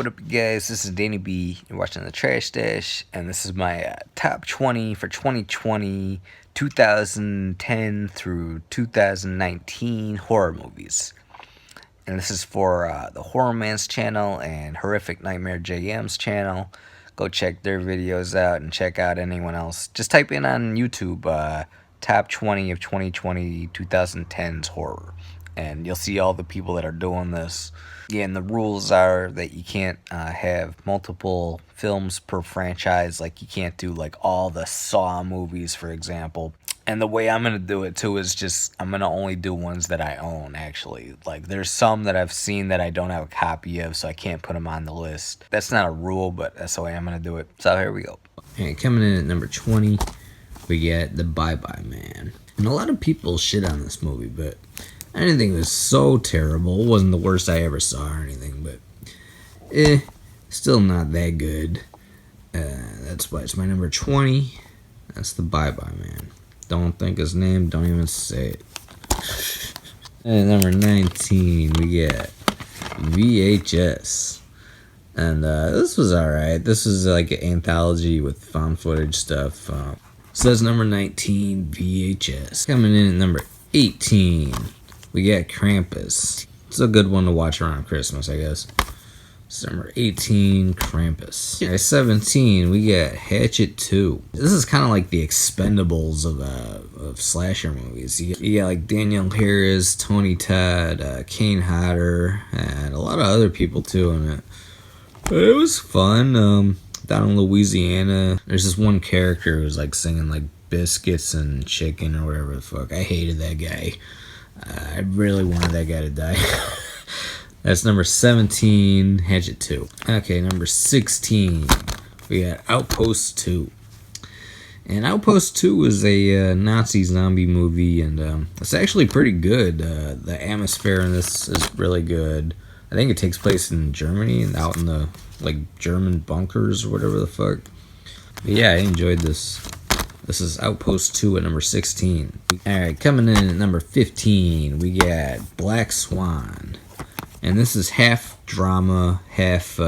What up, you guys? This is Danny B. You're watching the Trash Stash, and this is my top 20 for 2020, 2010 through 2019 horror movies. And this is for the Horror Man's channel and Horrific Nightmare JM's channel. Go check their videos out and check out anyone else. Just type in on YouTube top 20 of 2020, 2010's horror, and you'll see all the people that are doing this. Yeah, and the rules are that you can't have multiple films per franchise. Like, you can't do like all the Saw movies, for example. And the way I'm going to do it too is just, I'm going to only do ones that I own, actually. Like, there's some that I've seen that I don't have a copy of, so I can't put them on the list. That's not a rule, but that's the way I'm going to do it. So here we go. Alright, coming in at number 20, we get The Bye Bye Man. And a lot of people shit on this movie, but I didn't think it was so terrible. It wasn't the worst I ever saw or anything, but still not that good. That's why it's my number 20. That's The Bye Bye Man. Don't think his name, don't even say it. And number 19, we get VHS. And this was alright. This was like an anthology with found footage stuff. So that's number 19, VHS. Coming in at number 18, we got Krampus. It's a good one to watch around Christmas, I guess. So number 18, Krampus. At 17, we got Hatchet 2. This is kind of like the Expendables of slasher movies. You got like Danielle Harris, Tony Todd, Kane Hodder, and a lot of other people too in it. But it was fun. Down in Louisiana, there's this one character who's like singing like biscuits and chicken or whatever the fuck. I hated that guy. I really wanted that guy to die. That's number 17, Hatchet 2. Okay, number 16, we got Outpost 2. And Outpost 2 is a Nazi zombie movie, and it's actually pretty good. The atmosphere in this is really good. I think it takes place in Germany and out in the like German bunkers or whatever the fuck. But yeah, I enjoyed this. This is Outpost 2 at number 16. Alright, coming in at number 15, we got Black Swan. And this is half drama, half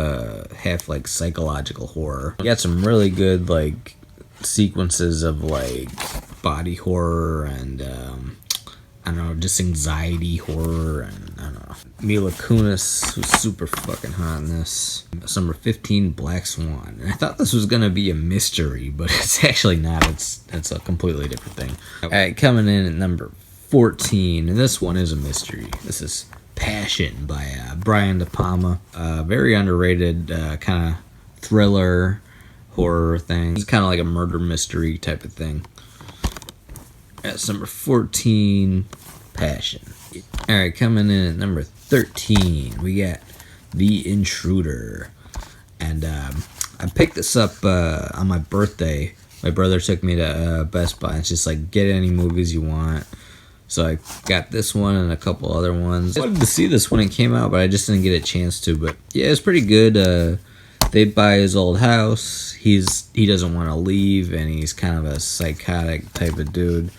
like psychological horror. You got some really good like sequences of like body horror and I don't know, just anxiety horror, and I don't know. Mila Kunis was super fucking hot in this. It's number 15, Black Swan. And I thought this was gonna be a mystery, but it's actually not. It's a completely different thing. Alright, coming in at number 14, and this one is a mystery. This is Passion by Brian De Palma. Very underrated kind of thriller horror thing. It's kind of like a murder mystery type of thing. That's number 14, Passion. Alright, coming in at number 13, we got The Intruder. And I picked this up on my birthday. My brother took me to Best Buy. It's just like, get any movies you want. So I got this one and a couple other ones. I wanted to see this when it came out, but I just didn't get a chance to. But yeah, it's pretty good. They buy his old house. He doesn't want to leave, and he's kind of a psychotic type of dude.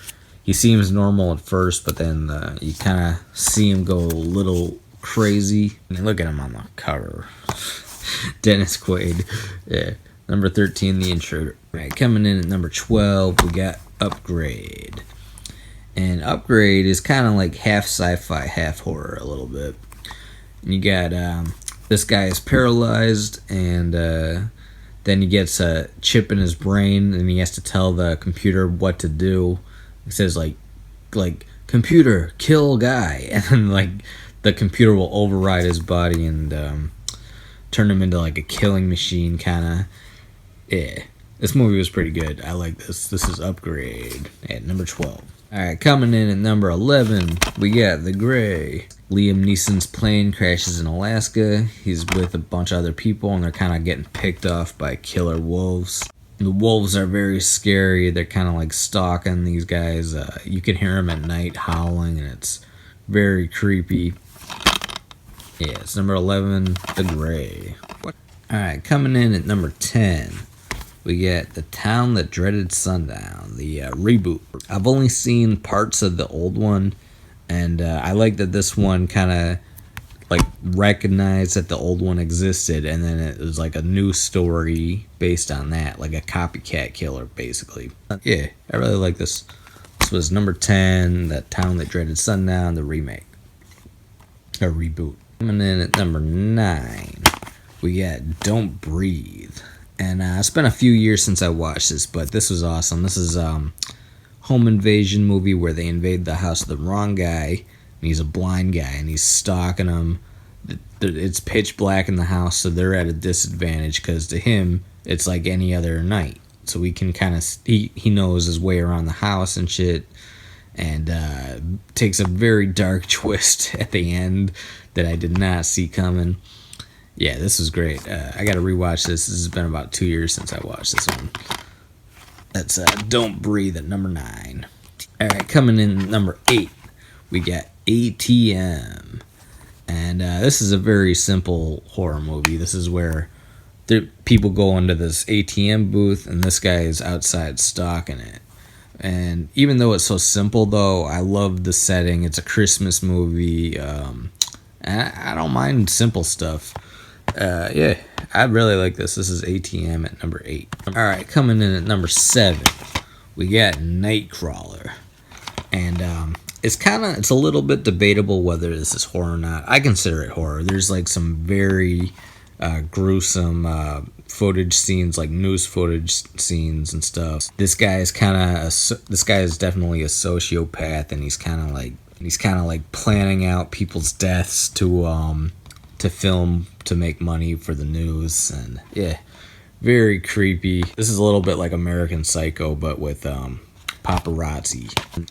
He seems normal at first, but then you kind of see him go a little crazy. I mean, look at him on the cover. Dennis Quaid. Yeah. Number 13, The Intruder. Right, coming in at number 12, we got Upgrade. And Upgrade is kind of like half sci-fi, half horror a little bit. And you got this guy is paralyzed, and then he gets a chip in his brain, and he has to tell the computer what to do. It says like computer, kill guy, and then like the computer will override his body and turn him into like a killing machine kind of. Yeah, this movie was pretty good. I like this. This is Upgrade at number 12. Alright, coming in at number 11, we got The Grey. Liam Neeson's plane crashes in Alaska. He's with a bunch of other people, and they're kind of getting picked off by killer wolves. The wolves are very scary. They're kind of like stalking these guys. You can hear them at night howling, and it's very creepy. Yeah, it's number 11, The Grey. Alright, coming in at number 10, we get The Town That Dreaded Sundown, the reboot. I've only seen parts of the old one, and I like that this one kind of like recognized that the old one existed, and then it was like a new story based on that, like a copycat killer, basically. Yeah, I really like this. This was number 10, That Town That Dreaded Sundown, the remake. A reboot. Coming in at number 9, we got Don't Breathe. And it's been a few years since I watched this, but this was awesome. This is home invasion movie where they invade the house of the wrong guy, and he's a blind guy, and he's stalking them. It's pitch black in the house, so they're at a disadvantage because to him, it's like any other night. So he can kind of, he knows his way around the house and shit, and takes a very dark twist at the end that I did not see coming. Yeah, this was great. I got to rewatch this. This has been about 2 years since I watched this one. That's Don't Breathe at number 9. All right, coming in at number 8, we got ATM. And this is a very simple horror movie. This is where people go into this ATM booth, and this guy is outside stalking it. And even though it's so simple, though, I love the setting. It's a Christmas movie. I don't mind simple stuff. Yeah, I really like this. This is ATM at number 8. All right, coming in at number 7, we got Nightcrawler. And it's a little bit debatable whether this is horror or not. I consider it horror. There's like some very gruesome footage scenes, like news footage scenes and stuff. This guy is definitely a sociopath, and he's kind of like planning out people's deaths to film to make money for the news. And yeah, very creepy. This is a little bit like American Psycho, but with paparazzi.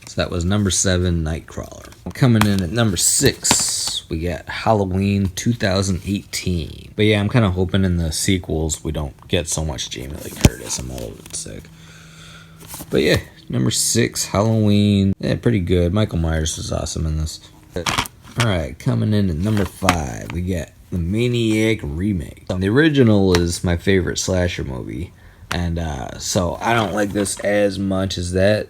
So that was number 7, Nightcrawler. Coming in at number 6, we got Halloween 2018. But yeah, I'm kind of hoping in the sequels we don't get so much Jamie Lee Curtis. I'm a little bit sick. But yeah, number 6, Halloween. Yeah, pretty good. Michael Myers was awesome in this. Alright, coming in at number 5, we got the Maniac remake. The original is my favorite slasher movie, and so I don't like this as much as that,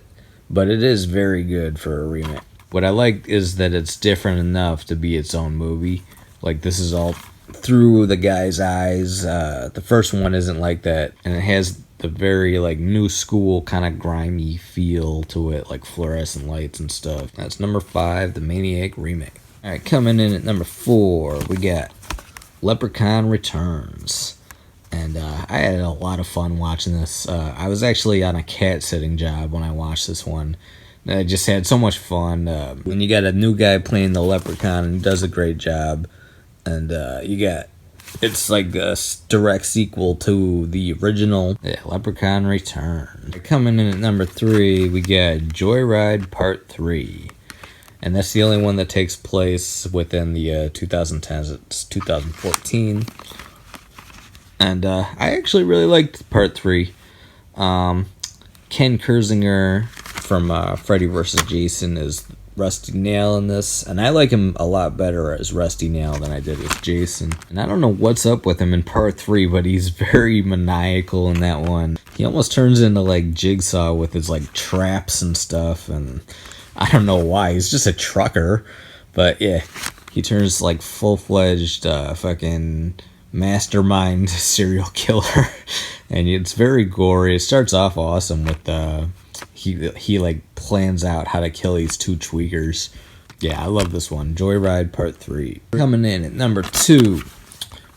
but it is very good for a remake. What I like is that it's different enough to be its own movie. Like, this is all through the guy's eyes. The first one isn't like that, and it has the very like new school kind of grimy feel to it, like fluorescent lights and stuff. That's number 5, the Maniac remake. All right, coming in at number 4, we got Leprechaun Returns. And I had a lot of fun watching this. I was actually on a cat-sitting job when I watched this one. And I just had so much fun. When you got a new guy playing the Leprechaun, and he does a great job. And it's like a direct sequel to the original. Yeah, Leprechaun Returns. Coming in at number 3, we got Joyride Part 3. And that's the only one that takes place within the 2010s. It's 2014. And I actually really liked Part 3. Ken Kirzinger from Freddy vs. Jason is Rusty Nail in this. And I like him a lot better as Rusty Nail than I did as Jason. And I don't know what's up with him in Part 3, but he's very maniacal in that one. He almost turns into like Jigsaw with his like traps and stuff. And I don't know why. He's just a trucker. But yeah, he turns like full-fledged fucking mastermind serial killer. And it's very gory. It starts off awesome with he like plans out how to kill these 2 tweakers. Yeah, I love this one. Joyride Part 3. Coming in at number 2,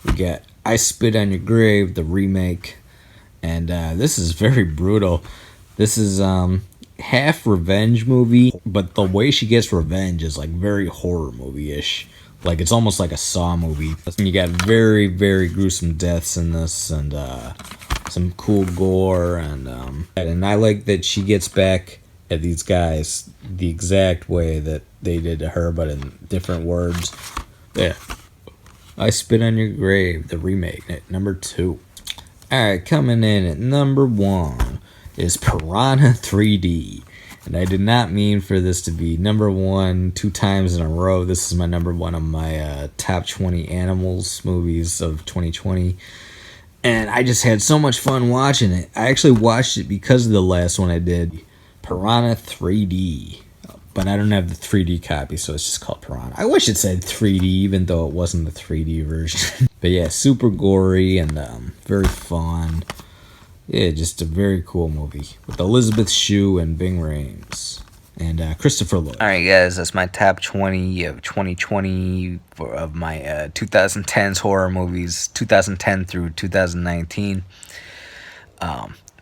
we got I Spit on Your Grave, the remake. And this is very brutal. This is half revenge movie, but the way she gets revenge is like very horror movie-ish. Like, it's almost like a Saw movie. You got very, very gruesome deaths in this, and some cool gore, and I like that she gets back at these guys the exact way that they did to her, but in different words. Yeah. I Spit on Your Grave, the remake, at number 2. Alright, coming in at number 1 is Piranha 3D. And I did not mean for this to be number 1 2 times in a row. This is my number 1 of my top 20 animals movies of 2020. And I just had so much fun watching it. I actually watched it because of the last one I did, Piranha 3D. but I don't have the 3D copy, so it's just called Piranha. I wish it said 3D, even though it wasn't the 3D version. But yeah, super gory and very fun. Yeah, just a very cool movie with Elizabeth Shue and Ving Rhames and Christopher Lloyd. All right, guys, that's my top 20 of 2020 of my 2010s horror movies, 2010 through 2019.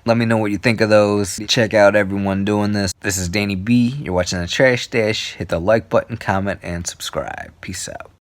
Let me know what you think of those. Check out everyone doing this. This is Danny B. You're watching The Trash Stash. Hit the like button, comment, and subscribe. Peace out.